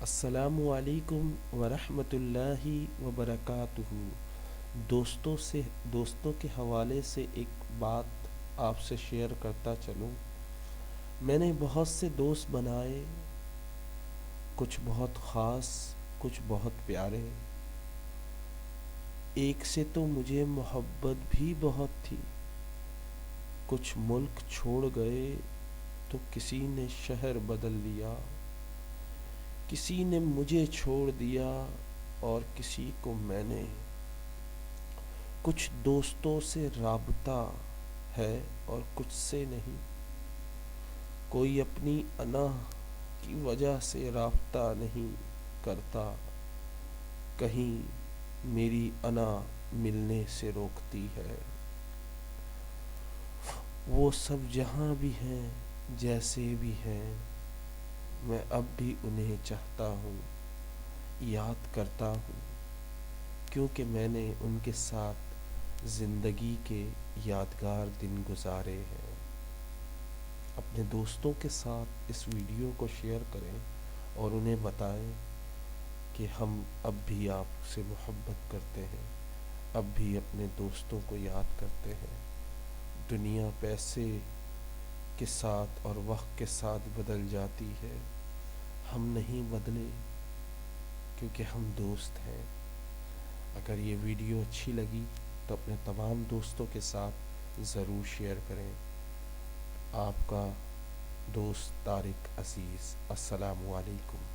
السلام علیکم ورحمۃ اللہ وبرکاتہ۔ دوستوں کے حوالے سے ایک بات آپ سے شیئر کرتا چلوں۔ میں نے بہت سے دوست بنائے، کچھ بہت خاص، کچھ بہت پیارے۔ ایک سے تو مجھے محبت بھی بہت تھی، کچھ ملک چھوڑ گئے تو کسی نے شہر بدل لیا، کسی نے مجھے چھوڑ دیا اور کسی کو میں نے۔ کچھ دوستوں سے رابطہ ہے اور کچھ سے نہیں، کوئی اپنی انا کی وجہ سے رابطہ نہیں کرتا، کہیں میری انا ملنے سے روکتی ہے۔ وہ سب جہاں بھی ہیں، جیسے بھی ہیں، میں اب بھی انہیں چاہتا ہوں، یاد کرتا ہوں، کیونکہ میں نے ان کے ساتھ زندگی کے یادگار دن گزارے ہیں۔ اپنے دوستوں کے ساتھ اس ویڈیو کو شیئر کریں اور انہیں بتائیں کہ ہم اب بھی آپ سے محبت کرتے ہیں، اب بھی اپنے دوستوں کو یاد کرتے ہیں۔ دنیا پیسے کے ساتھ اور وقت کے ساتھ بدل جاتی ہے، ہم نہیں بدلے کیونکہ ہم دوست ہیں۔ اگر یہ ویڈیو اچھی لگی تو اپنے تمام دوستوں کے ساتھ ضرور شیئر کریں۔ آپ کا دوست طارق عزیز۔ السلام علیکم۔